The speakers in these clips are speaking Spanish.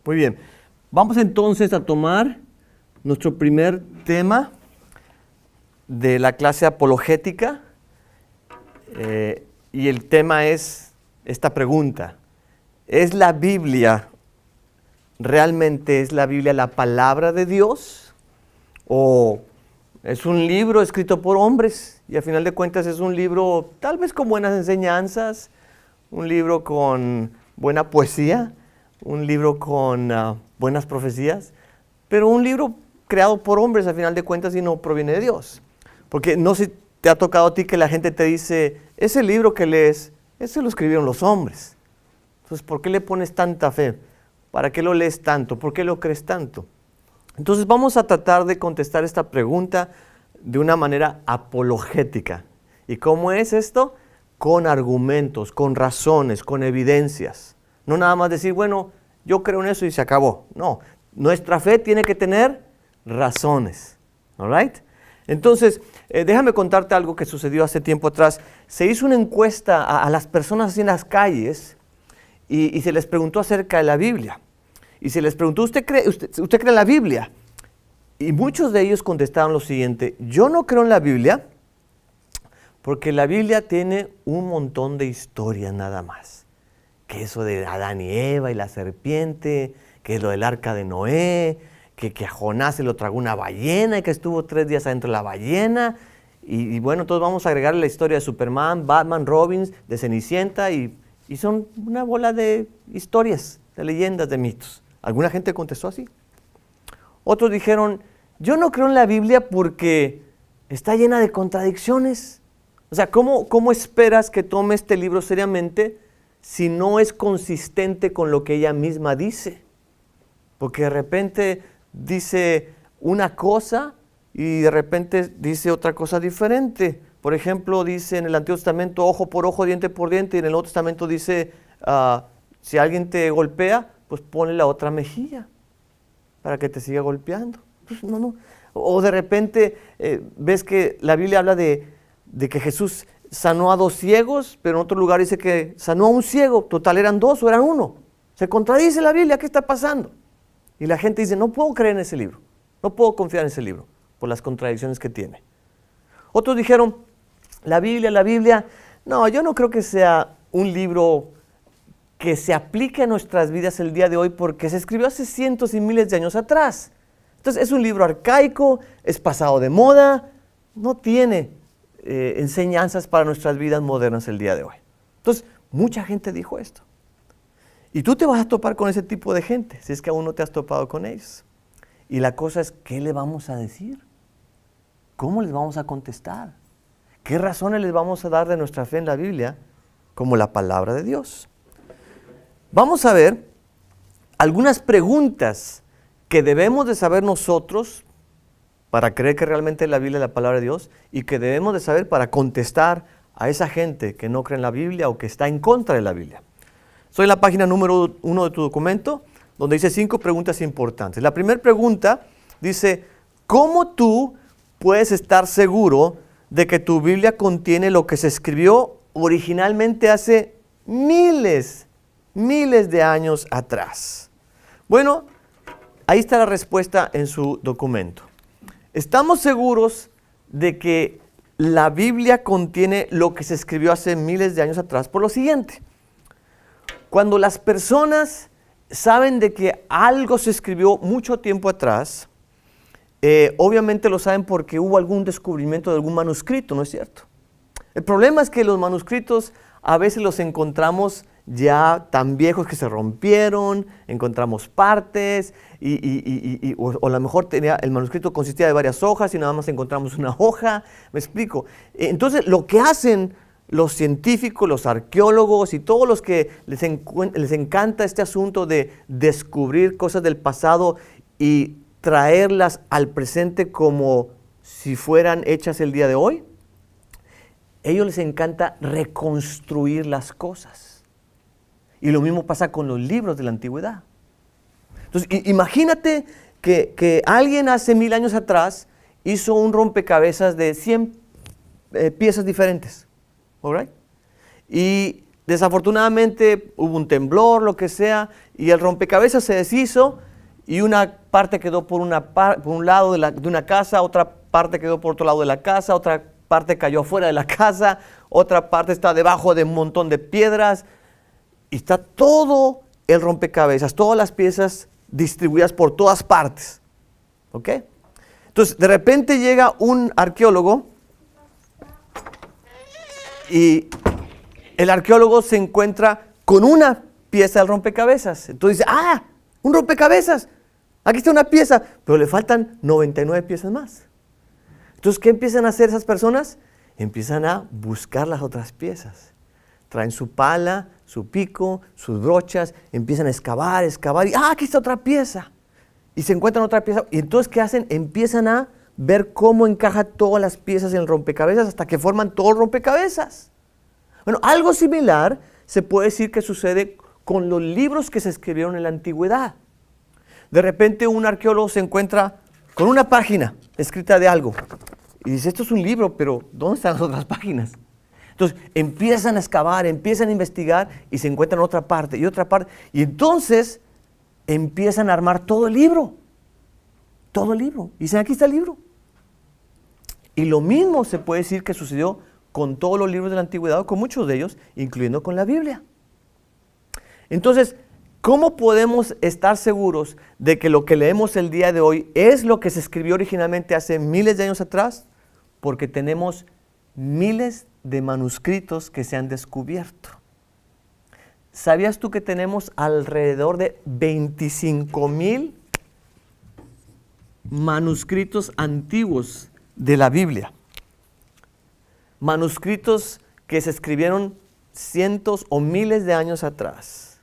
Muy bien. Vamos entonces a tomar nuestro primer tema de la clase apologética. Y el tema es esta pregunta. ¿Realmente es la Biblia la palabra de Dios? ¿O es un libro escrito por hombres? Y a final de cuentas es un libro tal vez con buenas enseñanzas, un libro con buena poesía, un libro con buenas profecías, pero un libro creado por hombres a final de cuentas y no proviene de Dios. Porque no sé si te ha tocado a ti que la gente te dice, ese libro que lees, ese lo escribieron los hombres. Entonces, ¿por qué le pones tanta fe? ¿Para qué lo lees tanto? ¿Por qué lo crees tanto? Entonces vamos a tratar de contestar esta pregunta de una manera apologética. ¿Y cómo es esto? Con argumentos, con razones, con evidencias. No nada más decir, bueno, yo creo en eso y se acabó. No, nuestra fe tiene que tener razones. ¿All right? Entonces, déjame contarte algo que sucedió hace tiempo atrás. Se hizo una encuesta a las personas en las calles y se les preguntó acerca de la Biblia. Y se les preguntó, ¿usted cree en la Biblia? Y muchos de ellos contestaron lo siguiente, yo no creo en la Biblia porque la Biblia tiene un montón de historias nada más. Que eso de Adán y Eva y la serpiente, que es lo del arca de Noé, que a Jonás se lo tragó una ballena y que estuvo 3 días adentro de la ballena. Y bueno, entonces vamos a agregarle la historia de Superman, Batman, Robin, de Cenicienta y son una bola de historias, de leyendas, de mitos. ¿Alguna gente contestó así? Otros dijeron, yo no creo en la Biblia porque está llena de contradicciones. O sea, ¿cómo esperas que tome este libro seriamente si no es consistente con lo que ella misma dice? Porque de repente dice una cosa y de repente dice otra cosa diferente. Por ejemplo, dice en el Antiguo Testamento ojo por ojo, diente por diente, y en el Nuevo Testamento dice, si alguien te golpea, pues ponle la otra mejilla para que te siga golpeando. Pues no. O de repente ves que la Biblia habla de que Jesús sanó a 2 ciegos, pero en otro lugar dice que sanó a un ciego. Total, ¿eran 2 o eran 1? Se contradice la Biblia, ¿qué está pasando? Y la gente dice, no puedo creer en ese libro, no puedo confiar en ese libro, por las contradicciones que tiene. Otros dijeron, la Biblia, no, yo no creo que sea un libro que se aplique a nuestras vidas el día de hoy porque se escribió hace cientos y miles de años atrás. Entonces es un libro arcaico, es pasado de moda, no tiene enseñanzas para nuestras vidas modernas el día de hoy. Entonces, mucha gente dijo esto. Y tú te vas a topar con ese tipo de gente, si es que aún no te has topado con ellos. Y la cosa es, ¿qué le vamos a decir? ¿Cómo les vamos a contestar? ¿Qué razones les vamos a dar de nuestra fe en la Biblia como la palabra de Dios? Vamos a ver algunas preguntas que debemos de saber nosotros para creer que realmente la Biblia es la palabra de Dios y que debemos de saber para contestar a esa gente que no cree en la Biblia o que está en contra de la Biblia. Soy en la página número 1 de tu documento, donde dice 5 preguntas importantes. La primera pregunta dice, ¿cómo tú puedes estar seguro de que tu Biblia contiene lo que se escribió originalmente hace miles de años atrás? Bueno, ahí está la respuesta en su documento. Estamos seguros de que la Biblia contiene lo que se escribió hace miles de años atrás por lo siguiente. Cuando las personas saben de que algo se escribió mucho tiempo atrás, obviamente lo saben porque hubo algún descubrimiento de algún manuscrito, ¿no es cierto? El problema es que los manuscritos a veces los encontramos ya tan viejos que se rompieron, encontramos partes, o a lo mejor el manuscrito consistía de varias hojas y nada más encontramos una hoja, ¿me explico? Entonces lo que hacen los científicos, los arqueólogos y todos los que les encanta este asunto de descubrir cosas del pasado y traerlas al presente como si fueran hechas el día de hoy, a ellos les encanta reconstruir las cosas. Y lo mismo pasa con los libros de la antigüedad. Entonces, imagínate que alguien hace 1000 años atrás hizo un rompecabezas de 100 piezas diferentes. All right? Y desafortunadamente hubo un temblor, lo que sea, y el rompecabezas se deshizo y una parte quedó por un lado de una casa, otra parte quedó por otro lado de la casa, otra parte cayó fuera de la casa, otra parte está debajo de un montón de piedras y está todo el rompecabezas, todas las piezas distribuidas por todas partes. ¿Ok? Entonces, de repente llega un arqueólogo y el arqueólogo se encuentra con una pieza del rompecabezas. Entonces dice, un rompecabezas, aquí está una pieza, pero le faltan 99 piezas más. Entonces, ¿qué empiezan a hacer esas personas? Empiezan a buscar las otras piezas. Traen su pala, su pico, sus brochas, empiezan a excavar, y aquí está otra pieza. Y se encuentran otra pieza. Y entonces, ¿qué hacen? Empiezan a ver cómo encajan todas las piezas en el rompecabezas hasta que forman todo el rompecabezas. Bueno, algo similar se puede decir que sucede con los libros que se escribieron en la antigüedad. De repente un arqueólogo se encuentra con una página escrita de algo y dice, esto es un libro, pero ¿dónde están las otras páginas? Entonces empiezan a excavar, empiezan a investigar y se encuentran otra parte y otra parte. Y entonces empiezan a armar todo el libro. Todo el libro. Y dicen, aquí está el libro. Y lo mismo se puede decir que sucedió con todos los libros de la antigüedad, o con muchos de ellos, incluyendo con la Biblia. Entonces, ¿cómo podemos estar seguros de que lo que leemos el día de hoy es lo que se escribió originalmente hace miles de años atrás? Porque tenemos miles de manuscritos que se han descubierto. ¿Sabías tú que tenemos alrededor de 25,000 manuscritos antiguos de la Biblia? Manuscritos que se escribieron cientos o miles de años atrás.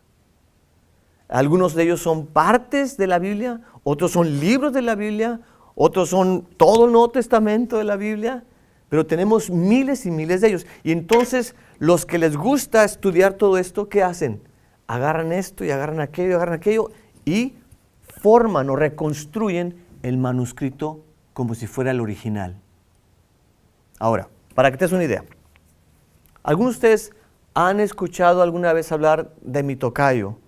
Algunos de ellos son partes de la Biblia, otros son libros de la Biblia, otros son todo el Nuevo Testamento de la Biblia, pero tenemos miles y miles de ellos. Y entonces los que les gusta estudiar todo esto, ¿qué hacen? Agarran esto y agarran aquello y forman o reconstruyen el manuscrito como si fuera el original. Ahora, para que te des una idea, ¿algunos de ustedes han escuchado alguna vez hablar de mi tocayo,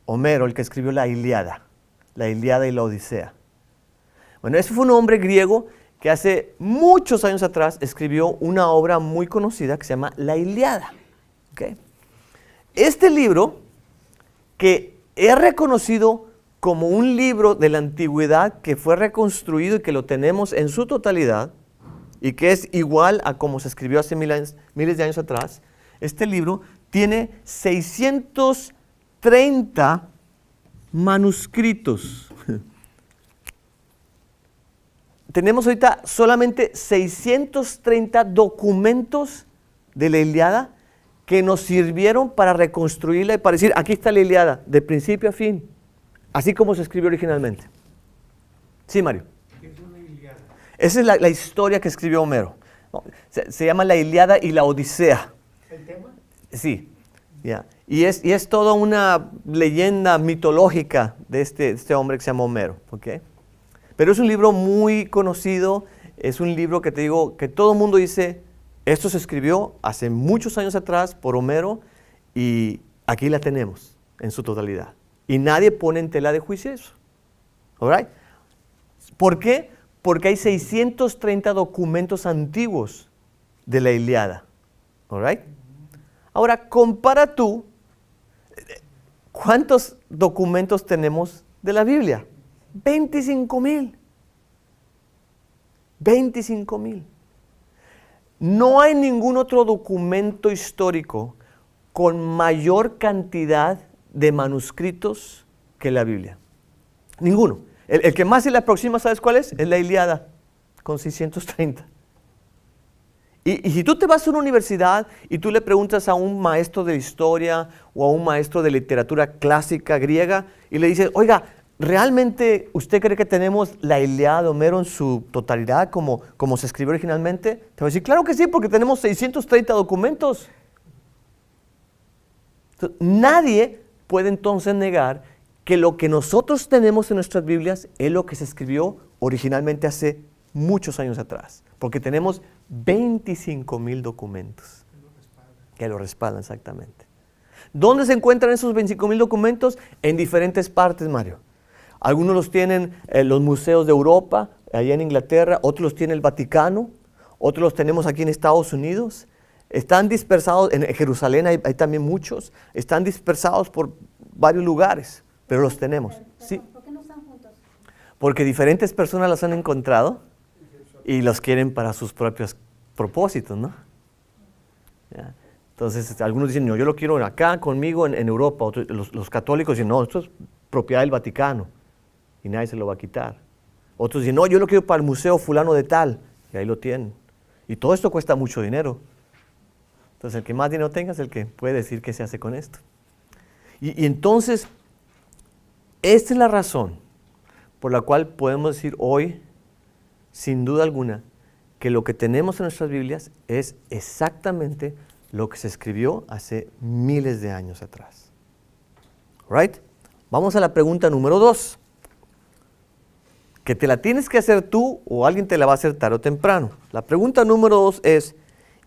Homero, el que escribió la Ilíada y la Odisea? Bueno, ese fue un hombre griego que hace muchos años atrás escribió una obra muy conocida que se llama La Ilíada. ¿Okay? Este libro, que es reconocido como un libro de la antigüedad que fue reconstruido y que lo tenemos en su totalidad, y que es igual a como se escribió hace miles de años atrás, este libro tiene 630 manuscritos. Tenemos ahorita solamente 630 documentos de la Ilíada que nos sirvieron para reconstruirla y para decir, aquí está la Ilíada, de principio a fin, así como se escribió originalmente. Sí, Mario. Esa es la historia que escribió Homero. Se llama la Ilíada y la Odisea. ¿El tema? Sí. Yeah. Y es toda una leyenda mitológica de este hombre que se llama Homero. ¿Okay? Pero es un libro muy conocido, es un libro que te digo que todo el mundo dice, esto se escribió hace muchos años atrás por Homero y aquí la tenemos en su totalidad. Y nadie pone en tela de juicio eso. All right? ¿Por qué? Porque hay 630 documentos antiguos de la Ilíada. All right? Ahora, compara tú, ¿cuántos documentos tenemos de la Biblia? 25,000. 25,000. No hay ningún otro documento histórico con mayor cantidad de manuscritos que la Biblia. Ninguno. El que más se le aproxima, ¿sabes cuál es? Es la Ilíada, con 630. Y si tú te vas a una universidad y tú le preguntas a un maestro de historia o a un maestro de literatura clásica griega y le dices, oiga, ¿realmente usted cree que tenemos la Ilíada de Homero en su totalidad como se escribió originalmente? Te va a decir, claro que sí, porque tenemos 630 documentos. Entonces, nadie puede entonces negar que lo que nosotros tenemos en nuestras Biblias es lo que se escribió originalmente hace muchos años atrás, porque tenemos 25,000 documentos que lo respaldan exactamente. ¿Dónde se encuentran esos 25,000 documentos? En diferentes partes, Mario. Algunos los tienen los museos de Europa, allá en Inglaterra, otros los tiene el Vaticano, otros los tenemos aquí en Estados Unidos. Están dispersados, en Jerusalén hay también muchos, están dispersados por varios lugares, pero los tenemos. ¿Sí? ¿Por qué no están juntos? Porque diferentes personas los han encontrado y los quieren para sus propios propósitos, ¿no? ¿Ya? Entonces, algunos dicen, no, yo lo quiero acá conmigo en Europa. Los católicos dicen, no, esto es propiedad del Vaticano y nadie se lo va a quitar. Otros dicen, no, yo lo quiero para el museo fulano de tal, y ahí lo tienen. Y todo esto cuesta mucho dinero. Entonces, el que más dinero tenga es el que puede decir qué se hace con esto. Y entonces, esta es la razón por la cual podemos decir hoy, sin duda alguna, que lo que tenemos en nuestras Biblias es exactamente lo que se escribió hace miles de años atrás. Right? Vamos a la pregunta número 2. Que te la tienes que hacer tú o alguien te la va a hacer tarde o temprano. La pregunta número 2 es,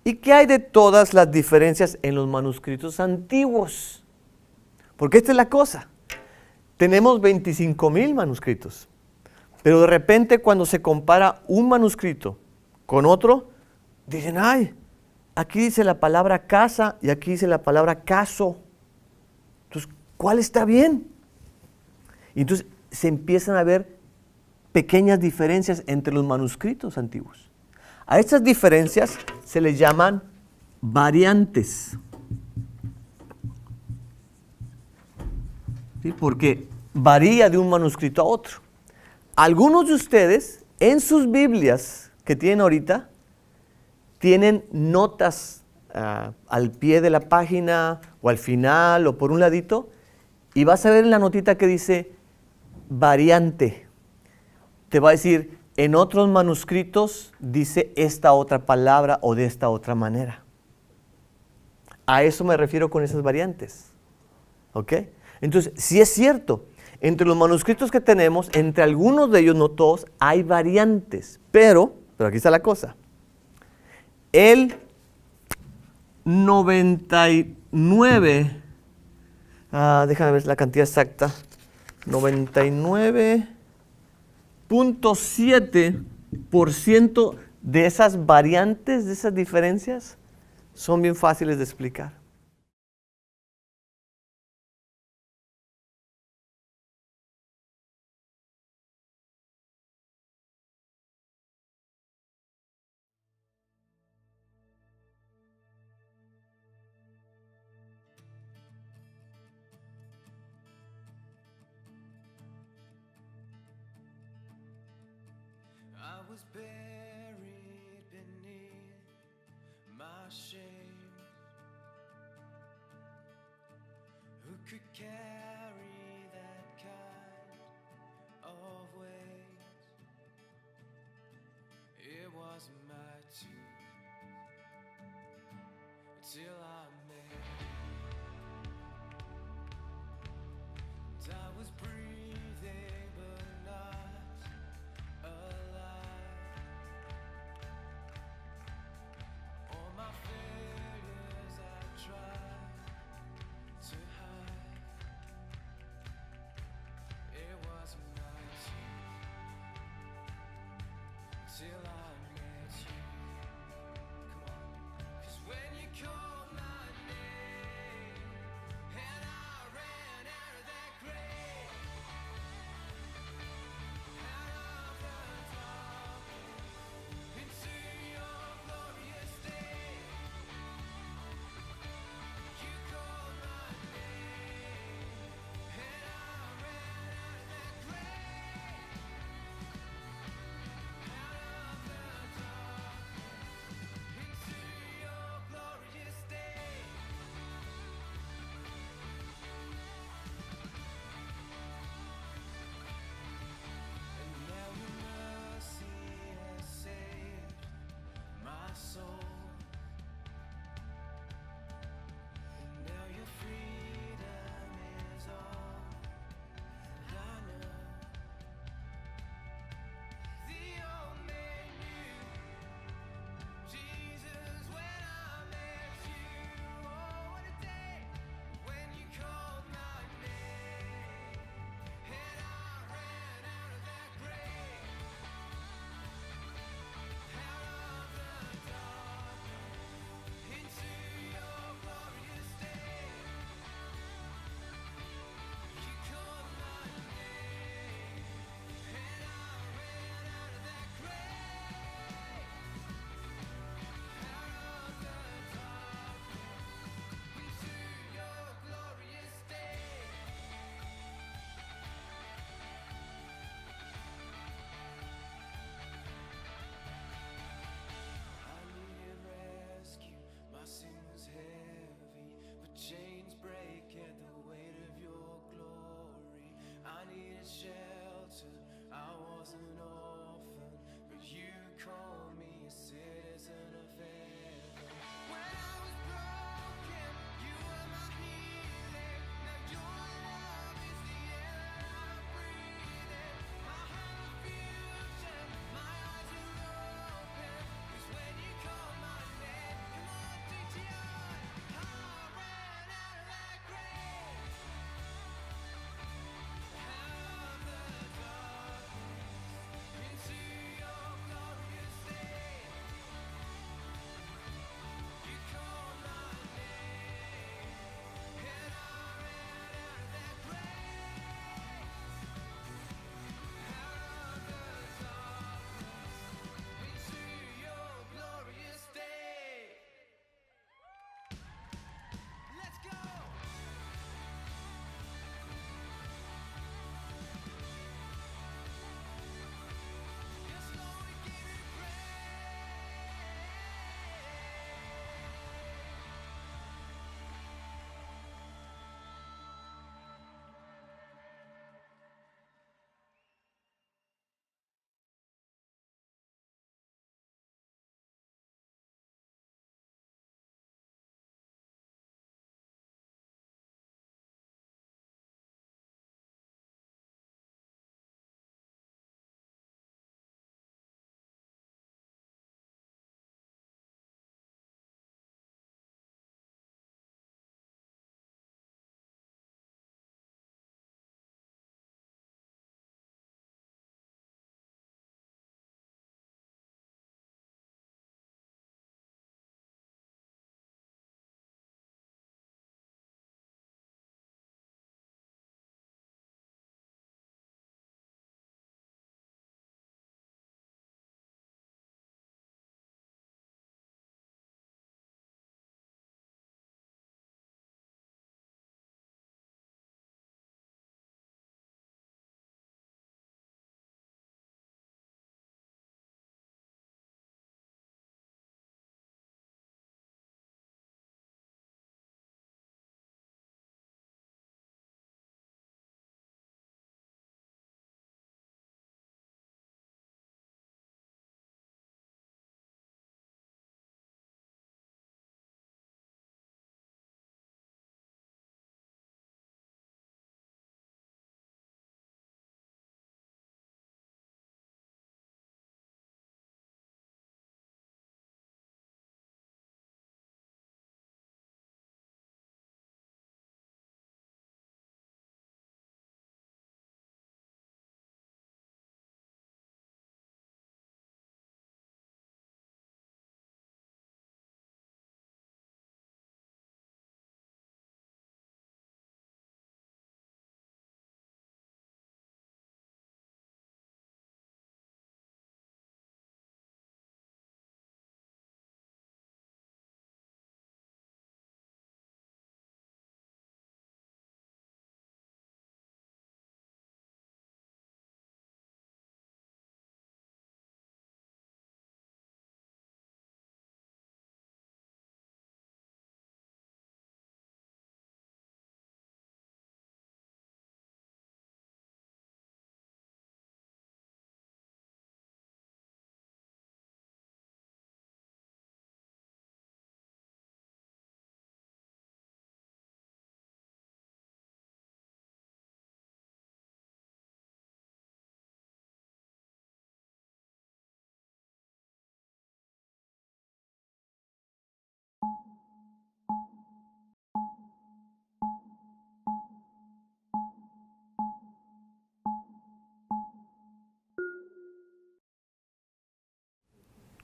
¿y qué hay de todas las diferencias en los manuscritos antiguos? Porque esta es la cosa. Tenemos 25,000 manuscritos, pero de repente cuando se compara un manuscrito con otro, dicen, ay, aquí dice la palabra casa y aquí dice la palabra caso. Entonces, ¿cuál está bien? Y entonces se empiezan a ver pequeñas diferencias entre los manuscritos antiguos. A estas diferencias se les llaman variantes. ¿Sí? Porque varía de un manuscrito a otro. Algunos de ustedes en sus Biblias que tienen ahorita tienen notas al pie de la página o al final o por un ladito y vas a ver en la notita que dice variante. Te va a decir, en otros manuscritos dice esta otra palabra o de esta otra manera. A eso me refiero con esas variantes. ¿Ok? Entonces, sí es cierto, entre los manuscritos que tenemos, entre algunos de ellos, no todos, hay variantes. Pero aquí está la cosa. El 99, déjame ver la cantidad exacta, 99.7% de esas variantes, de esas diferencias, son bien fáciles de explicar. I was buried beneath my shame. Who could carry that kind of weight? It wasn't my tune until I met. And I was breathing but not alive. All my failures I tried to hide. It wasn't my tune until I met you. Come on. 'Cause when you called my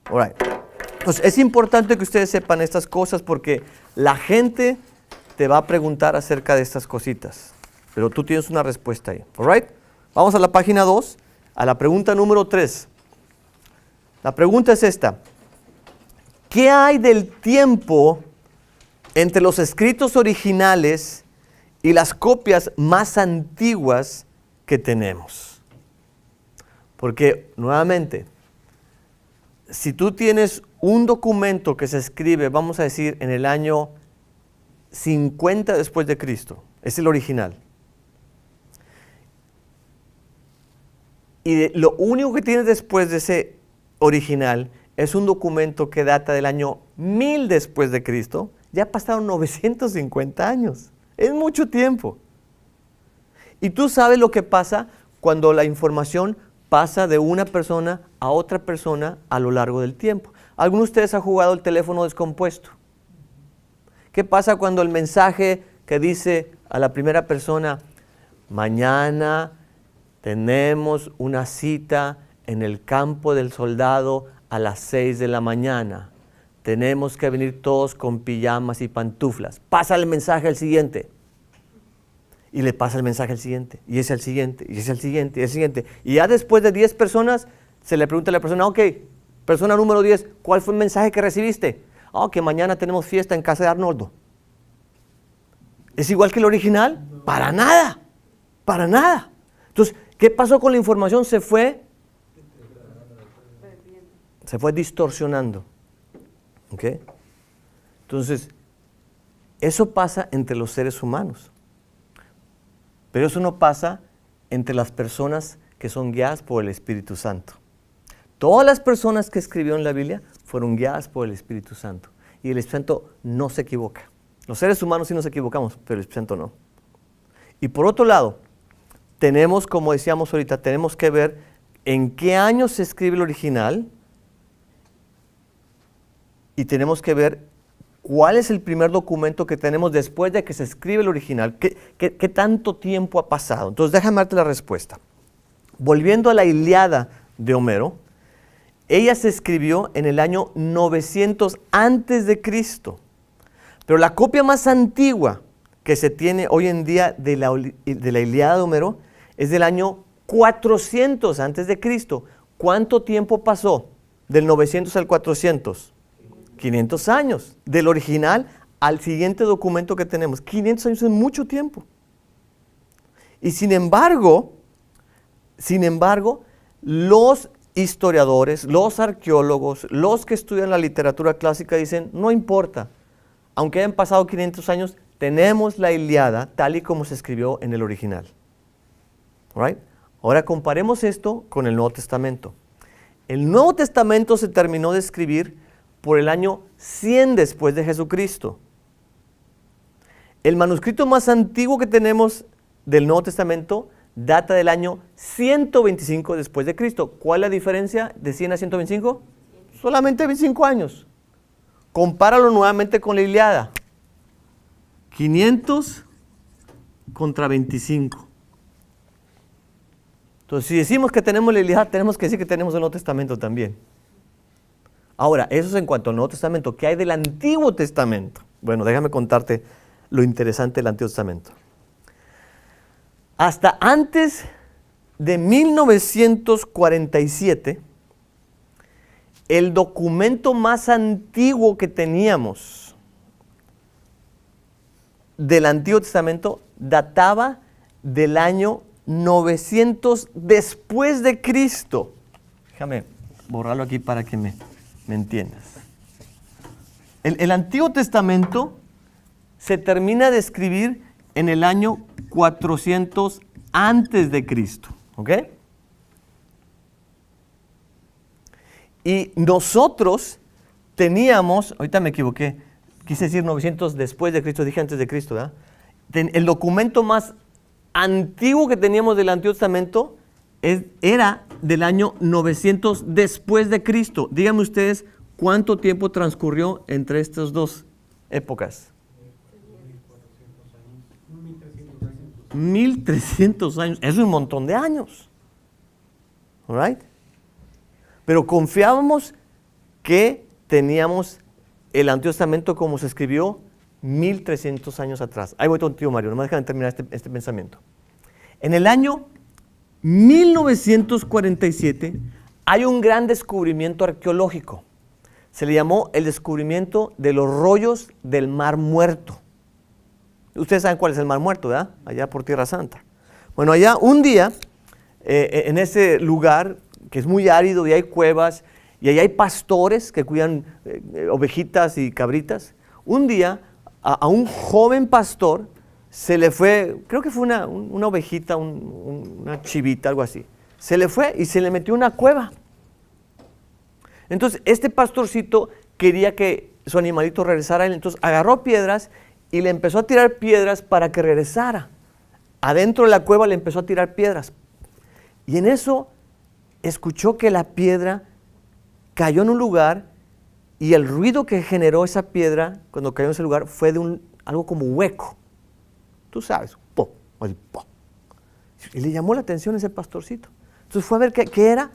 All right. Entonces, es importante que ustedes sepan estas cosas porque la gente te va a preguntar acerca de estas cositas. Pero tú tienes una respuesta ahí. All right. Vamos a la página 2, a la pregunta número 3. La pregunta es esta. ¿Qué hay del tiempo entre los escritos originales y las copias más antiguas que tenemos? Porque, nuevamente, si tú tienes un documento que se escribe, vamos a decir, en el año 50 después de Cristo, es el original. Y lo único que tienes después de ese original es un documento que data del año 1000 después de Cristo. Ya pasaron 950 años. Es mucho tiempo. Y tú sabes lo que pasa cuando la información pasa de una persona a otra persona a lo largo del tiempo. ¿Alguno de ustedes ha jugado el teléfono descompuesto? ¿Qué pasa cuando el mensaje que dice a la primera persona, mañana tenemos una cita en el campo del soldado a las 6 de la mañana. Tenemos que venir todos con pijamas y pantuflas. Pasa el mensaje al siguiente. Y le pasa el mensaje al siguiente. Y es al siguiente. Y es al siguiente. Y es al siguiente. Y ya después de 10 personas, se le pregunta a la persona, ok, persona número 10, ¿cuál fue el mensaje que recibiste? Oh, que mañana tenemos fiesta en casa de Arnoldo. ¿Es igual que el original? Para nada. Para nada. Entonces, ¿qué pasó con la información? Se fue distorsionando. ¿Ok? Entonces, eso pasa entre los seres humanos. Pero eso no pasa entre las personas que son guiadas por el Espíritu Santo. Todas las personas que escribieron la Biblia fueron guiadas por el Espíritu Santo. Y el Espíritu Santo no se equivoca. Los seres humanos sí nos equivocamos, pero el Espíritu Santo no. Y por otro lado, tenemos, como decíamos ahorita, tenemos que ver en qué año se escribe el original y tenemos que ver cuál es el primer documento que tenemos después de que se escribe el original. ¿Qué tanto tiempo ha pasado? Entonces, déjame darte la respuesta. Volviendo a la Ilíada de Homero, ella se escribió en el año 900 antes de Cristo. Pero la copia más antigua que se tiene hoy en día de la Ilíada de Homero es del año 400 antes de Cristo. ¿Cuánto tiempo pasó del 900 al 400? 500 años. Del original al siguiente documento que tenemos. 500 años es mucho tiempo. Y sin embargo, los historiadores, los arqueólogos, los que estudian la literatura clásica dicen, no importa, aunque hayan pasado 500 años, tenemos la Ilíada tal y como se escribió en el original. Right? Ahora comparemos esto con el Nuevo Testamento. El Nuevo Testamento se terminó de escribir por el año 100 después de Jesucristo. El manuscrito más antiguo que tenemos del Nuevo Testamento data del año 125 después de Cristo. ¿Cuál es la diferencia de 100 a 125? Solamente 25 años. Compáralo nuevamente con la Ilíada. 500 contra 25. Entonces, si decimos que tenemos la Ilíada, tenemos que decir que tenemos el Nuevo Testamento también. Ahora, eso es en cuanto al Nuevo Testamento. ¿Qué hay del Antiguo Testamento? Bueno, déjame contarte lo interesante del Antiguo Testamento. Hasta antes de 1947, el documento más antiguo que teníamos del Antiguo Testamento databa del año 900 después de Cristo. Déjame borrarlo aquí para que me entiendas. El Antiguo Testamento se termina de escribir en el año 400 antes de Cristo. ¿Ok? Y nosotros teníamos, ahorita me equivoqué, quise decir 900 después de Cristo, dije antes de Cristo, ¿verdad? El documento más antiguo que teníamos del Antiguo Testamento era del año 900 después de Cristo. Díganme ustedes cuánto tiempo transcurrió entre estas dos épocas. 1300 años. Es un montón de años. All right? Pero confiábamos que teníamos el Antiguo Testamento como se escribió 1300 años atrás. Ahí voy contigo, Mario, no me dejan terminar este pensamiento. En el año 1947 hay un gran descubrimiento arqueológico. Se le llamó el descubrimiento de los rollos del Mar Muerto. Ustedes saben cuál es el Mar Muerto, ¿verdad? Allá por Tierra Santa. Bueno, allá un día, en ese lugar que es muy árido y hay cuevas y allá hay pastores que cuidan ovejitas y cabritas, un día a un joven pastor se le fue, creo que fue una ovejita, una chivita, algo así. Se le fue y se le metió en una cueva. Entonces, este pastorcito quería que su animalito regresara a él, entonces agarró piedras y le empezó a tirar piedras para que regresara. Adentro de la cueva le empezó a tirar piedras. Y en eso escuchó que la piedra cayó en un lugar y el ruido que generó esa piedra cuando cayó en ese lugar fue de algo como hueco. Tú sabes, po, así, po. Y le llamó la atención ese pastorcito. Entonces fue a ver qué era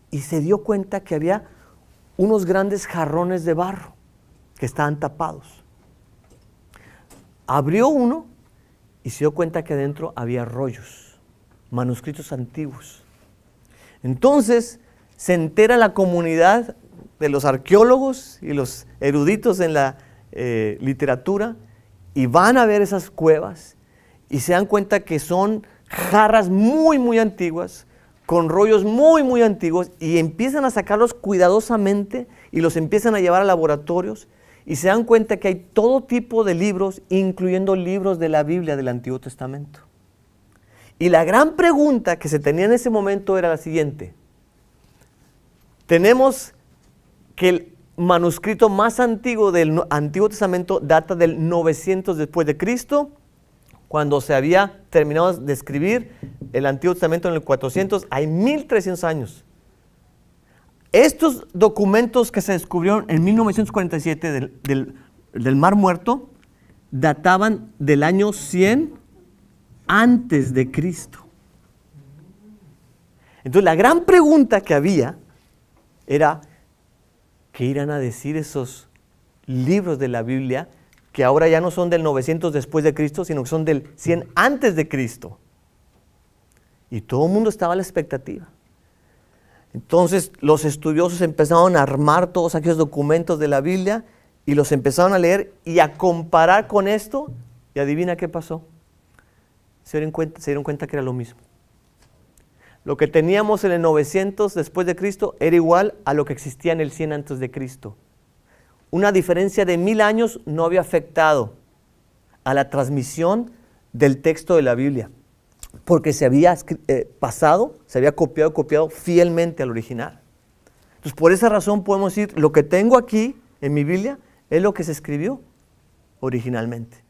y se dio cuenta que había unos grandes jarrones de barro que estaban tapados. Abrió uno y se dio cuenta que adentro había rollos, manuscritos antiguos. Entonces se entera la comunidad de los arqueólogos y los eruditos en la literatura y van a ver esas cuevas y se dan cuenta que son jarras muy, muy antiguas, con rollos muy, muy antiguos, y empiezan a sacarlos cuidadosamente y los empiezan a llevar a laboratorios y se dan cuenta que hay todo tipo de libros, incluyendo libros de la Biblia del Antiguo Testamento. Y la gran pregunta que se tenía en ese momento era la siguiente: tenemos que el manuscrito más antiguo del Antiguo Testamento data del 900 después de Cristo, cuando se había terminado de escribir el Antiguo Testamento en el 400, hay 1300 años. Estos documentos que se descubrieron en 1947 del Mar Muerto databan del año 100 antes de Cristo. Entonces la gran pregunta que había era: ¿qué irán a decir esos libros de la Biblia que ahora ya no son del 900 después de Cristo, sino que son del 100 antes de Cristo? Y todo el mundo estaba a la expectativa. Entonces los estudiosos empezaron a armar todos aquellos documentos de la Biblia y los empezaron a leer y a comparar con esto, y adivina qué pasó. Se dieron cuenta que era lo mismo. Lo que teníamos en el 900 después de Cristo era igual a lo que existía en el 100 antes de Cristo. Una diferencia de 1000 años no había afectado a la transmisión del texto de la Biblia, porque se había pasado, se había copiado fielmente al original. Entonces, por esa razón podemos decir: lo que tengo aquí en mi Biblia es lo que se escribió originalmente.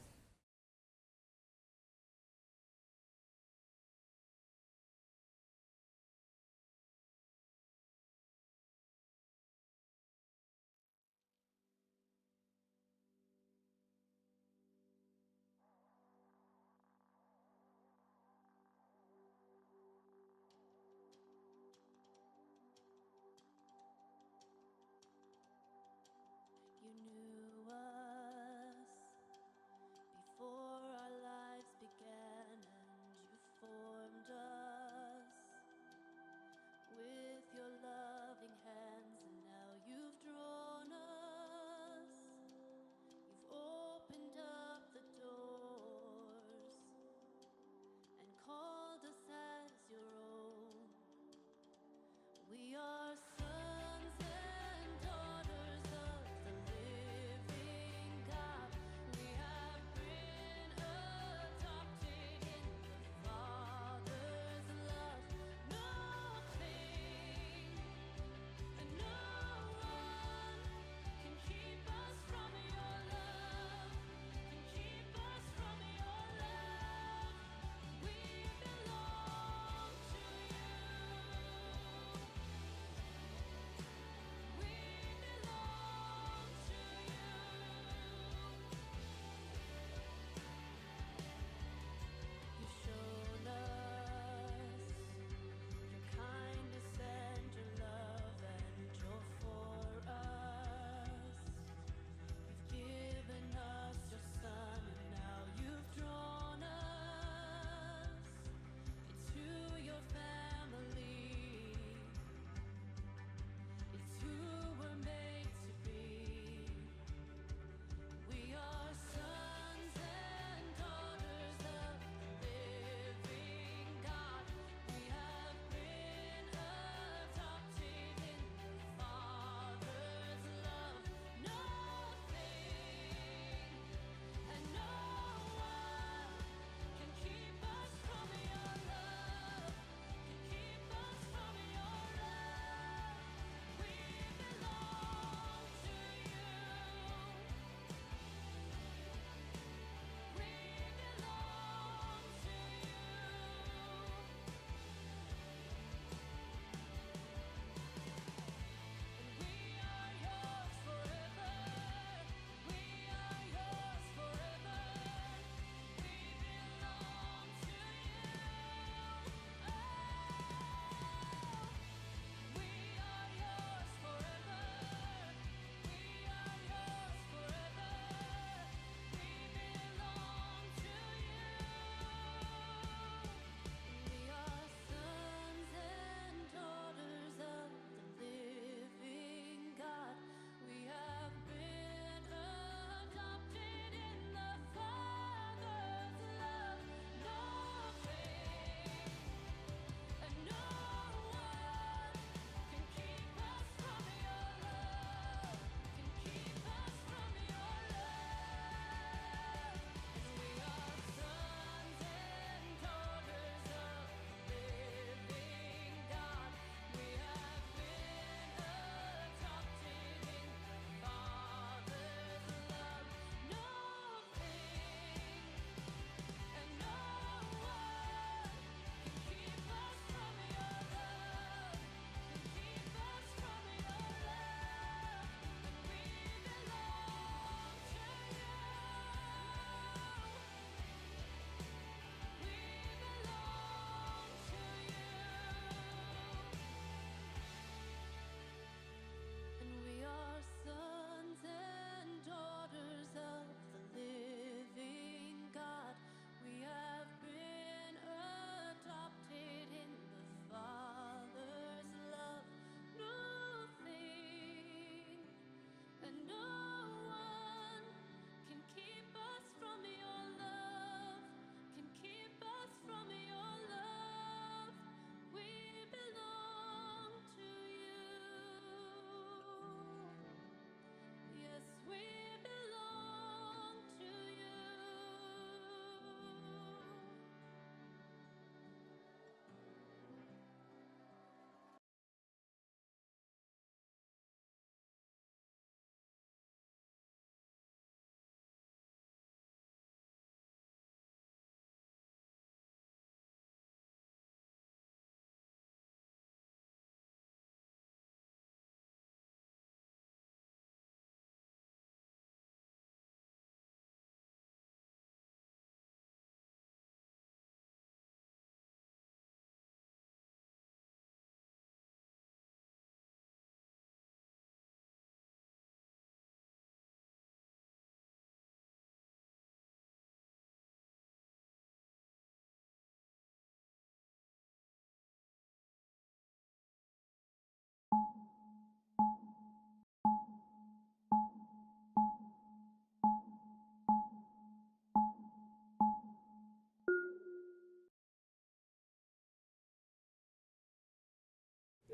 You knew us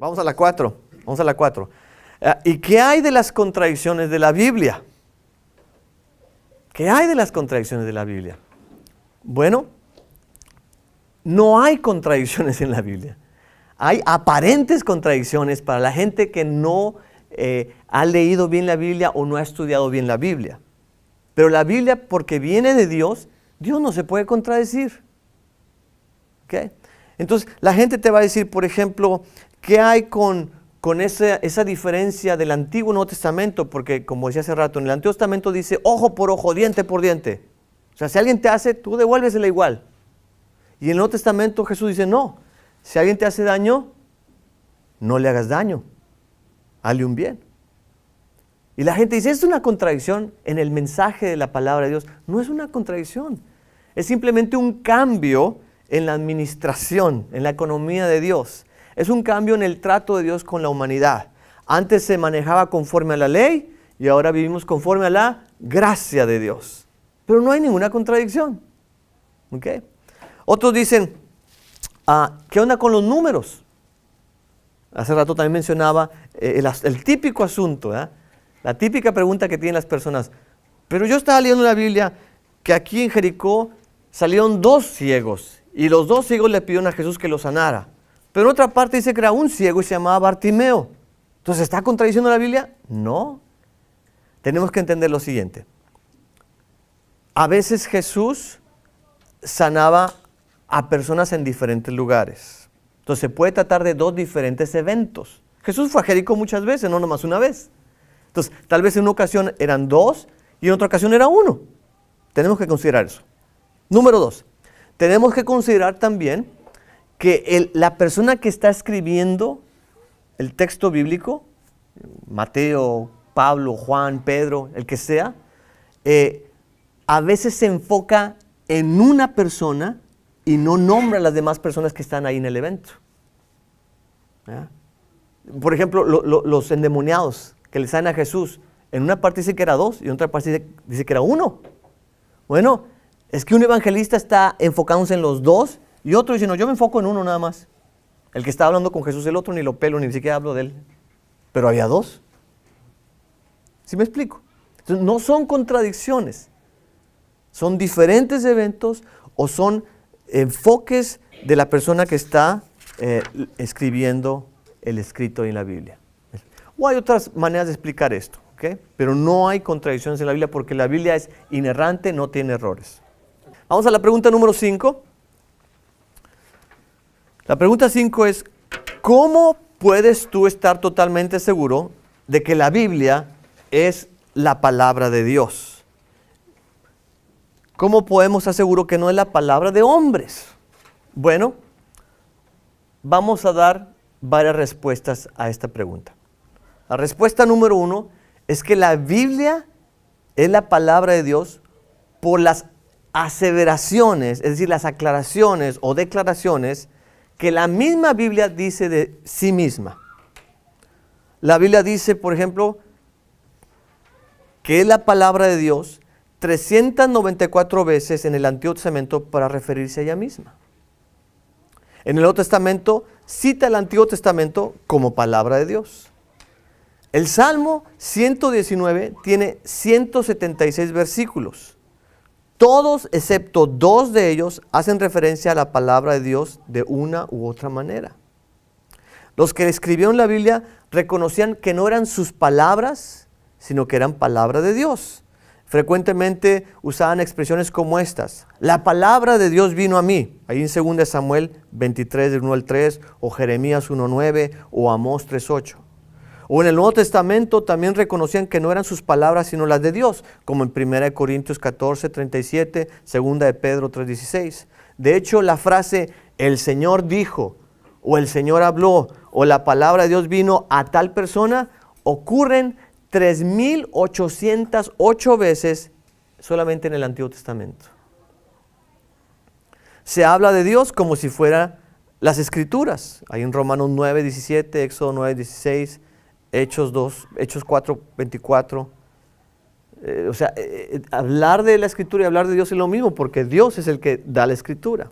Vamos a la 4. Vamos a la 4. ¿Y qué hay de las contradicciones de la Biblia? ¿Qué hay de las contradicciones de la Biblia? Bueno, no hay contradicciones en la Biblia. Hay aparentes contradicciones para la gente que no ha leído bien la Biblia o no ha estudiado bien la Biblia. Pero la Biblia, porque viene de Dios, Dios no se puede contradecir. ¿Okay? Entonces, la gente te va a decir, por ejemplo, ¿qué hay con esa diferencia del Antiguo y Nuevo Testamento? Porque, como decía hace rato, en el Antiguo Testamento dice ojo por ojo, diente por diente. O sea, si alguien te hace, tú devuélvesela igual. Y en el Nuevo Testamento Jesús dice, no, si alguien te hace daño, no le hagas daño, hazle un bien. Y la gente dice, es una contradicción en el mensaje de la palabra de Dios. No es una contradicción, es simplemente un cambio en la administración, en la economía de Dios. Es un cambio en el trato de Dios con la humanidad. Antes se manejaba conforme a la ley y ahora vivimos conforme a la gracia de Dios. Pero no hay ninguna contradicción. ¿Okay? Otros dicen, ¿qué onda con los números? Hace rato también mencionaba el típico asunto, la típica pregunta que tienen las personas. Pero yo estaba leyendo en la Biblia que aquí en Jericó salieron 2 ciegos y los 2 ciegos le pidieron a Jesús que los sanara. Pero en otra parte dice que era un ciego y se llamaba Bartimeo. Entonces, ¿está contradiciendo la Biblia? No. Tenemos que entender lo siguiente. A veces Jesús sanaba a personas en diferentes lugares. Entonces, se puede tratar de 2 diferentes eventos. Jesús fue a Jericó muchas veces, no nomás una vez. Entonces, tal vez en una ocasión eran 2 y en otra ocasión era 1. Tenemos que considerar eso. Número 2. Tenemos que considerar también que la persona que está escribiendo el texto bíblico, Mateo, Pablo, Juan, Pedro, el que sea, a veces se enfoca en una persona y no nombra a las demás personas que están ahí en el evento. ¿Ya? Por ejemplo, los endemoniados que le salen a Jesús, en una parte dice que era 2 y en otra parte dice que era 1. Bueno, es que un evangelista está enfocándose en los 2 y otro dice, no, yo me enfoco en 1 nada más. El que está hablando con Jesús, el otro ni lo pelo, ni siquiera hablo de él. Pero había 2. ¿Sí me explico? Entonces, no son contradicciones. Son diferentes eventos o son enfoques de la persona que está escribiendo el escrito en la Biblia. O hay otras maneras de explicar esto, ¿ok? Pero no hay contradicciones en la Biblia porque la Biblia es inerrante, no tiene errores. Vamos a la pregunta número 5. La pregunta 5 es, ¿cómo puedes tú estar totalmente seguro de que la Biblia es la palabra de Dios? ¿Cómo podemos estar seguros que no es la palabra de hombres? Bueno, vamos a dar varias respuestas a esta pregunta. La respuesta número 1 es que la Biblia es la palabra de Dios por las aseveraciones, es decir, las aclaraciones o declaraciones que la misma Biblia dice de sí misma. La Biblia dice, por ejemplo, que es la palabra de Dios 394 veces en el Antiguo Testamento para referirse a ella misma. En el Nuevo Testamento cita el Antiguo Testamento como palabra de Dios. El Salmo 119 tiene 176 versículos. Todos, excepto 2 de ellos, hacen referencia a la palabra de Dios de una u otra manera. Los que escribieron la Biblia reconocían que no eran sus palabras, sino que eran palabra de Dios. Frecuentemente usaban expresiones como estas. La palabra de Dios vino a mí. Ahí en 2 Samuel 23, del 1 al 3, o Jeremías 1:9, o Amós 3:8. O en el Nuevo Testamento también reconocían que no eran sus palabras sino las de Dios, como en 1 Corintios 14:37, 2 de Pedro 3:16. De hecho, la frase el Señor dijo, o el Señor habló, o la palabra de Dios vino a tal persona, ocurren 3,808 veces solamente en el Antiguo Testamento. Se habla de Dios como si fuera las Escrituras. Hay en Romanos 9:17, Éxodo 9:16, Hechos 4:24. Hablar de la Escritura y hablar de Dios es lo mismo, porque Dios es el que da la Escritura.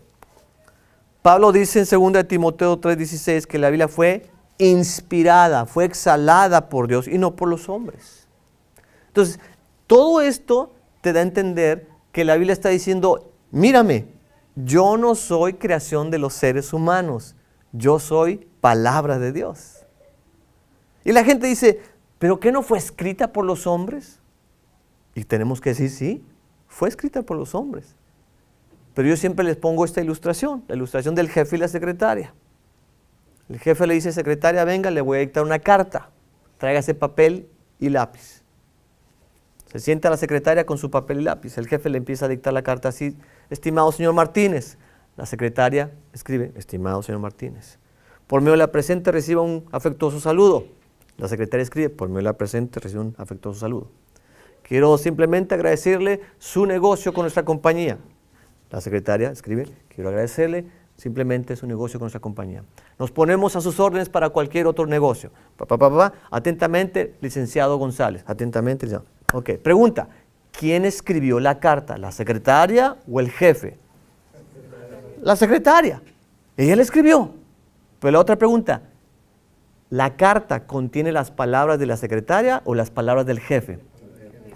Pablo dice en 2 de Timoteo 3:16 que la Biblia fue inspirada, fue exhalada por Dios y no por los hombres. Entonces, todo esto te da a entender que la Biblia está diciendo, mírame, yo no soy creación de los seres humanos, yo soy palabra de Dios. Y la gente dice, ¿pero qué no fue escrita por los hombres? Y tenemos que decir, sí, fue escrita por los hombres. Pero yo siempre les pongo esta ilustración, la ilustración del jefe y la secretaria. El jefe le dice, secretaria, venga, le voy a dictar una carta, tráigase papel y lápiz. Se sienta la secretaria con su papel y lápiz. El jefe le empieza a dictar la carta así, estimado señor Martínez. La secretaria escribe, estimado señor Martínez. Por medio de la presente reciba un afectuoso saludo. La secretaria escribe, por medio de la presente reciba un afectuoso saludo. Quiero simplemente agradecerle su negocio con nuestra compañía. La secretaria escribe, quiero agradecerle simplemente su negocio con nuestra compañía. Nos ponemos a sus órdenes para cualquier otro negocio. Atentamente, licenciado González. Atentamente, licenciado. Ok, pregunta, ¿quién escribió la carta? ¿La secretaria o el jefe? La secretaria. Ella la escribió. Pero la otra pregunta, ¿la carta contiene las palabras de la secretaria o las palabras del jefe?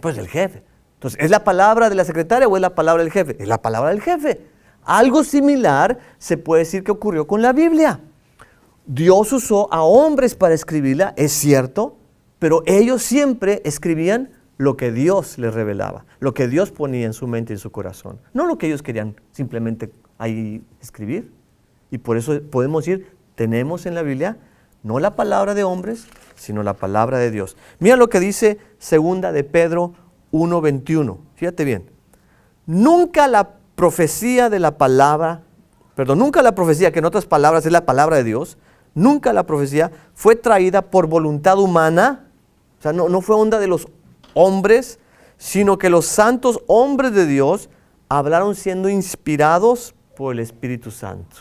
Pues del jefe. Entonces, ¿es la palabra de la secretaria o es la palabra del jefe? Es la palabra del jefe. Algo similar se puede decir que ocurrió con la Biblia. Dios usó a hombres para escribirla, es cierto, pero ellos siempre escribían lo que Dios les revelaba, lo que Dios ponía en su mente y en su corazón, no lo que ellos querían simplemente ahí escribir. Y por eso podemos decir, tenemos en la Biblia no la palabra de hombres, sino la palabra de Dios. Mira lo que dice segunda de Pedro 1:21. Fíjate bien. Nunca la profecía, que en otras palabras es la palabra de Dios, nunca la profecía fue traída por voluntad humana, o sea, no fue onda de los hombres, sino que los santos hombres de Dios hablaron siendo inspirados por el Espíritu Santo.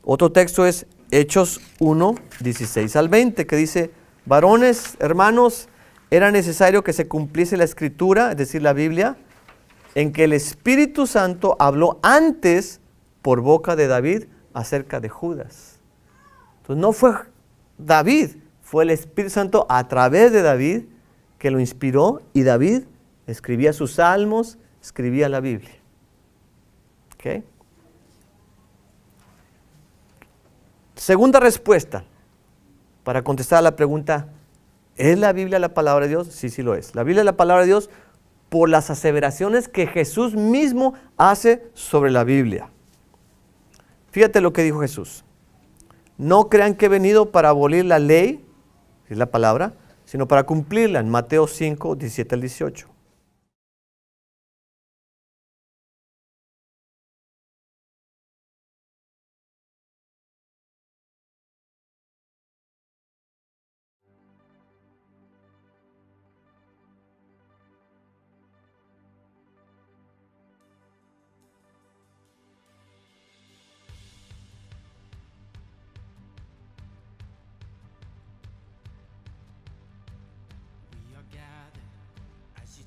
Otro texto es Hechos 1:16-20, que dice, varones, hermanos, era necesario que se cumpliese la Escritura, es decir, la Biblia, en que el Espíritu Santo habló antes por boca de David acerca de Judas. Entonces no fue David, fue el Espíritu Santo a través de David que lo inspiró y David escribía sus salmos, escribía la Biblia. ¿Okay? Segunda respuesta para contestar a la pregunta, ¿es la Biblia la palabra de Dios? Sí, sí lo es. La Biblia es la palabra de Dios por las aseveraciones que Jesús mismo hace sobre la Biblia. Fíjate lo que dijo Jesús. No crean que he venido para abolir la ley, es la palabra, sino para cumplirla, en Mateo 5:17-18. We are gathered as your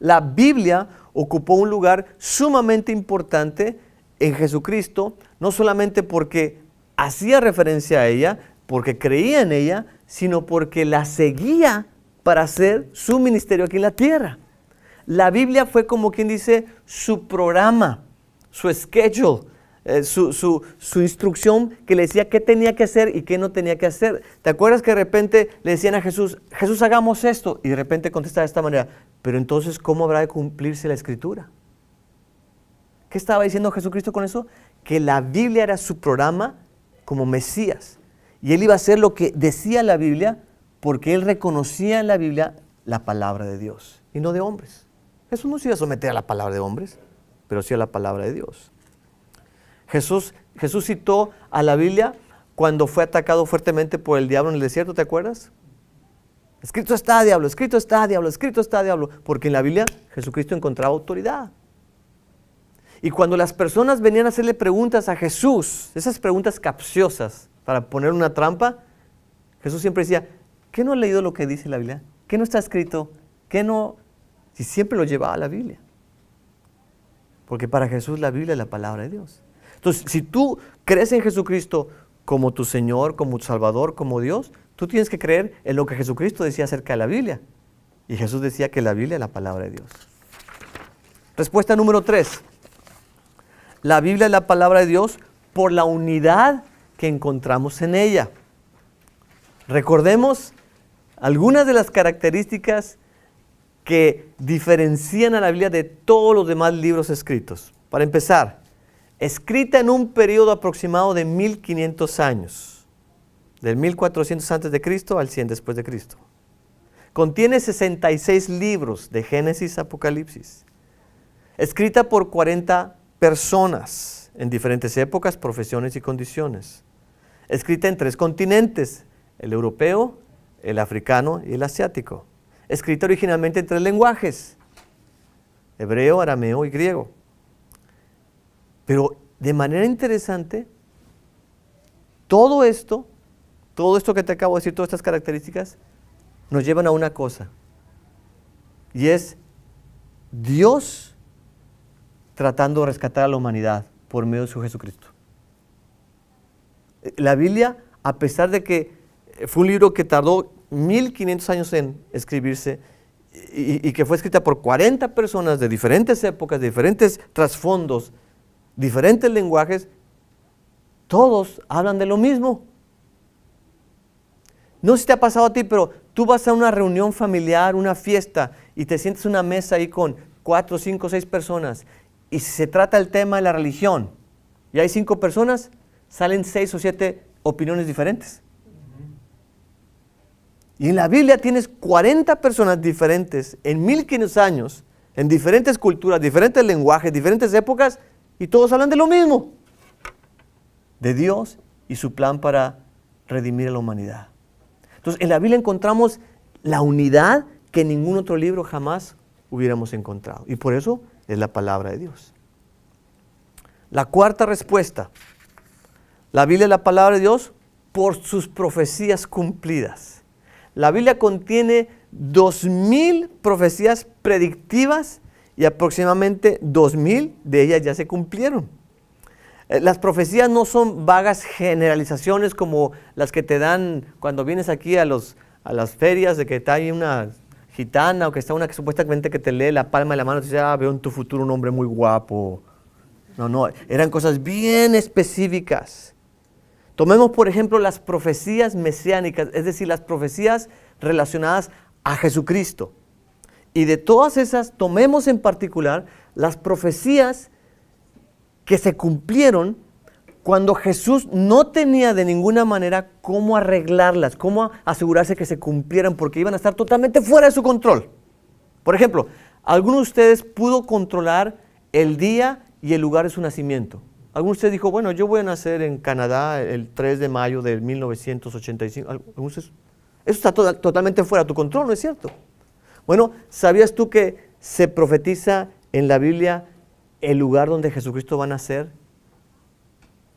La Biblia ocupó un lugar sumamente importante en Jesucristo, no solamente porque hacía referencia a ella, porque creía en ella, sino porque la seguía para hacer su ministerio aquí en la tierra. La Biblia fue como quien dice su programa, su schedule, su instrucción que le decía qué tenía que hacer y qué no tenía que hacer. ¿Te acuerdas que de repente le decían a Jesús, Jesús, hagamos esto? Y de repente contesta de esta manera, pero entonces, ¿cómo habrá de cumplirse la Escritura? ¿Qué estaba diciendo Jesucristo con eso? Que la Biblia era su programa como Mesías. Y Él iba a hacer lo que decía la Biblia porque Él reconocía en la Biblia la palabra de Dios y no de hombres. Jesús no se iba a someter a la palabra de hombres, pero sí a la palabra de Dios. Jesús citó a la Biblia cuando fue atacado fuertemente por el diablo en el desierto, ¿te acuerdas? Escrito está, diablo, escrito está, diablo, escrito está, diablo. Porque en la Biblia Jesucristo encontraba autoridad. Y cuando las personas venían a hacerle preguntas a Jesús, esas preguntas capciosas para poner una trampa, Jesús siempre decía, ¿qué no has leído lo que dice la Biblia? ¿Qué no está escrito? ¿Qué no? Si siempre lo llevaba a la Biblia. Porque para Jesús la Biblia es la palabra de Dios. Entonces, si tú crees en Jesucristo como tu Señor, como tu Salvador, como Dios, tú tienes que creer en lo que Jesucristo decía acerca de la Biblia. Y Jesús decía que la Biblia es la palabra de Dios. Respuesta número 3. La Biblia es la palabra de Dios por la unidad que encontramos en ella. Recordemos algunas de las características que diferencian a la Biblia de todos los demás libros escritos. Para empezar, escrita en un periodo aproximado de 1500 años, del 1400 antes de Cristo al 100 después de Cristo. Contiene 66 libros de Génesis a Apocalipsis. Escrita por 40 personas en diferentes épocas, profesiones y condiciones. Escrita en 3 continentes, el europeo, el africano y el asiático. Escrita originalmente en 3 lenguajes, hebreo, arameo y griego. Pero de manera interesante, todo esto que te acabo de decir, todas estas características, nos llevan a una cosa. Y es Dios tratando de rescatar a la humanidad por medio de su Jesucristo. La Biblia, a pesar de que fue un libro que tardó 1500 años en escribirse y que fue escrita por 40 personas de diferentes épocas, de diferentes trasfondos, diferentes lenguajes, todos hablan de lo mismo. No sé si te ha pasado a ti, pero tú vas a una reunión familiar, una fiesta, y te sientes en una mesa ahí con 4, 5, 6 personas, y si se trata el tema de la religión, y hay 5 personas, salen 6 o 7 opiniones diferentes. Y en la Biblia tienes 40 personas diferentes en 1500 años, en diferentes culturas, diferentes lenguajes, diferentes épocas, y todos hablan de lo mismo, de Dios y su plan para redimir a la humanidad. Entonces, en la Biblia encontramos la unidad que en ningún otro libro jamás hubiéramos encontrado. Y por eso es la palabra de Dios. La cuarta respuesta. La Biblia es la palabra de Dios por sus profecías cumplidas. La Biblia contiene 2000 profecías predictivas y aproximadamente 2000 de ellas ya se cumplieron. Las profecías no son vagas generalizaciones como las que te dan cuando vienes aquí a las ferias, de que está ahí una gitana o que está una que supuestamente que te lee la palma de la mano y te dice, veo en tu futuro un hombre muy guapo. No, eran cosas bien específicas. Tomemos, por ejemplo, las profecías mesiánicas, es decir, las profecías relacionadas a Jesucristo. Y de todas esas, tomemos en particular las profecías que se cumplieron cuando Jesús no tenía de ninguna manera cómo arreglarlas, cómo asegurarse que se cumplieran, porque iban a estar totalmente fuera de su control. Por ejemplo, ¿alguno de ustedes pudo controlar el día y el lugar de su nacimiento? ¿Alguno de ustedes dijo, bueno, yo voy a nacer en Canadá el 3 de mayo de 1985? Eso está totalmente fuera de tu control, ¿no es cierto? Bueno, ¿sabías tú que se profetiza en la Biblia el lugar donde Jesucristo va a nacer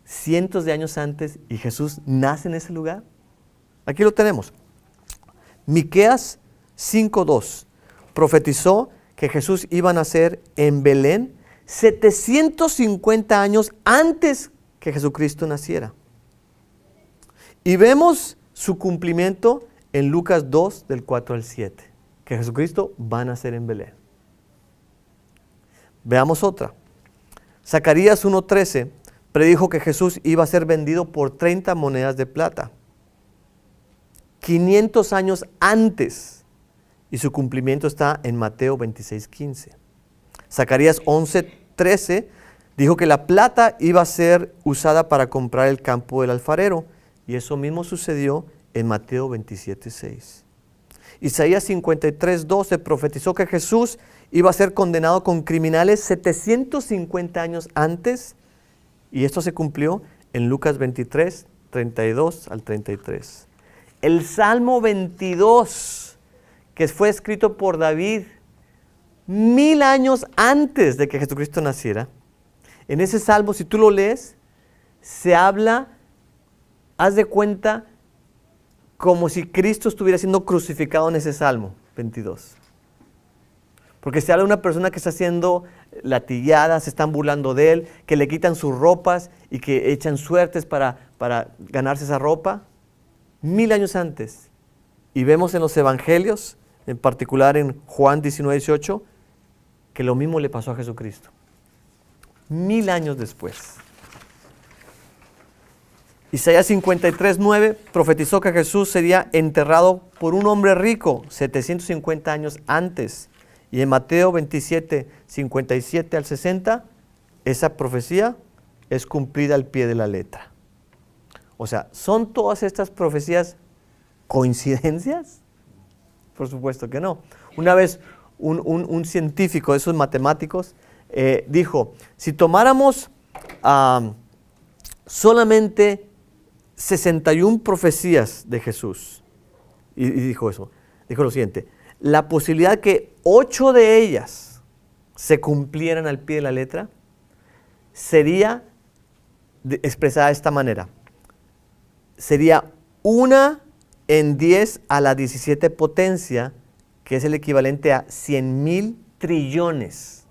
cientos de años antes y Jesús nace en ese lugar? Aquí lo tenemos. Miqueas 5:2 profetizó que Jesús iba a nacer en Belén 750 años antes que Jesucristo naciera. Y vemos su cumplimiento en Lucas 2, del 4 al 7, que Jesucristo va a nacer en Belén. Veamos otra. Zacarías 1:13 predijo que Jesús iba a ser vendido por 30 monedas de plata. 500 años antes, y su cumplimiento está en Mateo 26:15. Zacarías 11:13 dijo que la plata iba a ser usada para comprar el campo del alfarero, y eso mismo sucedió en Mateo 27:6. Isaías 53:12 profetizó que Jesús iba a ser condenado con criminales 750 años antes, y esto se cumplió en Lucas 23, 32 al 33. El Salmo 22, que fue escrito por David 1000 años antes de que Jesucristo naciera. En ese salmo, si tú lo lees, se habla, haz de cuenta, como si Cristo estuviera siendo crucificado en ese Salmo 22. Porque se habla de una persona que está siendo latillada, se están burlando de él, que le quitan sus ropas y que echan suertes para ganarse esa ropa. 1000 años antes. Y vemos en los evangelios, en particular en Juan 19:18, que lo mismo le pasó a Jesucristo. 1000 años después. Isaías 53:9 profetizó que Jesús sería enterrado por un hombre rico 750 años antes. Y en Mateo 27, 57 al 60, esa profecía es cumplida al pie de la letra. O sea, ¿son todas estas profecías coincidencias? Por supuesto que no. Una vez un científico de esos matemáticos dijo, si tomáramos solamente 61 profecías de Jesús, y dijo lo siguiente, la posibilidad que 8 de ellas se cumplieran al pie de la letra sería expresada de esta manera. Sería 1 en 10 a la 17 potencia, que es el equivalente a 100,000 trillones.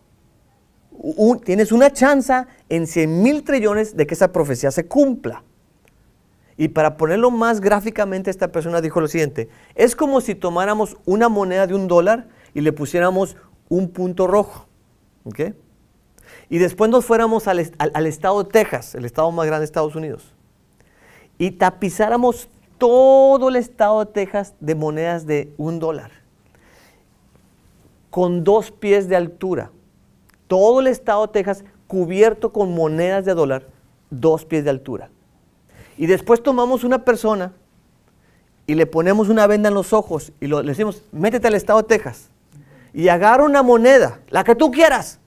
Tienes una chance en 100,000 trillones de que esa profecía se cumpla. Y para ponerlo más gráficamente, esta persona dijo lo siguiente, es como si tomáramos una moneda de $1 y le pusiéramos un punto rojo, ¿ok? Y después nos fuéramos al estado de Texas, el estado más grande de Estados Unidos, y tapizáramos todo el estado de Texas de monedas de $1, con 2 pies de altura. Todo el estado de Texas cubierto con monedas de $1, 2 pies de altura. Y después tomamos una persona y le ponemos una venda en los ojos y le decimos, métete al estado de Texas y agarra una moneda, la que tú quieras.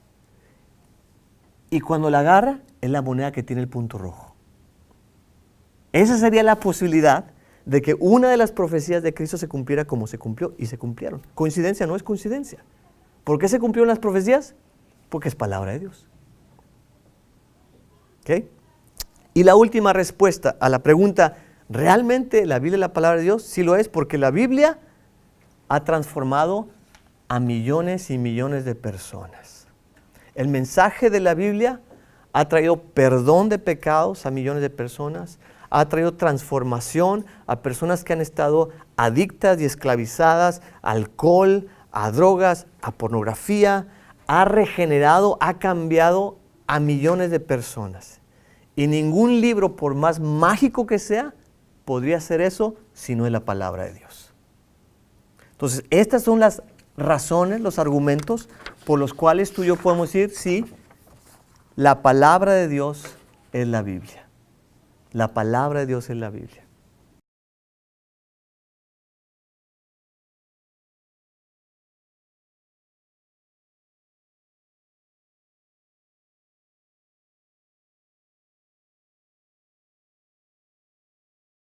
Y cuando la agarra, es la moneda que tiene el punto rojo. Esa sería la posibilidad de que una de las profecías de Cristo se cumpliera como se cumplió, y se cumplieron. Coincidencia, no es coincidencia. ¿Por qué se cumplieron las profecías? Porque es palabra de Dios. ¿Ok? Y la última respuesta a la pregunta, ¿realmente la Biblia es la palabra de Dios? Sí lo es, porque la Biblia ha transformado a millones y millones de personas. El mensaje de la Biblia ha traído perdón de pecados a millones de personas, ha traído transformación a personas que han estado adictas y esclavizadas a alcohol, a drogas, a pornografía, ha regenerado, ha cambiado a millones de personas. Y ningún libro, por más mágico que sea, podría hacer eso si no es la palabra de Dios. Entonces, estas son las razones, los argumentos por los cuales tú y yo podemos decir, sí, la palabra de Dios es la Biblia. La palabra de Dios es la Biblia.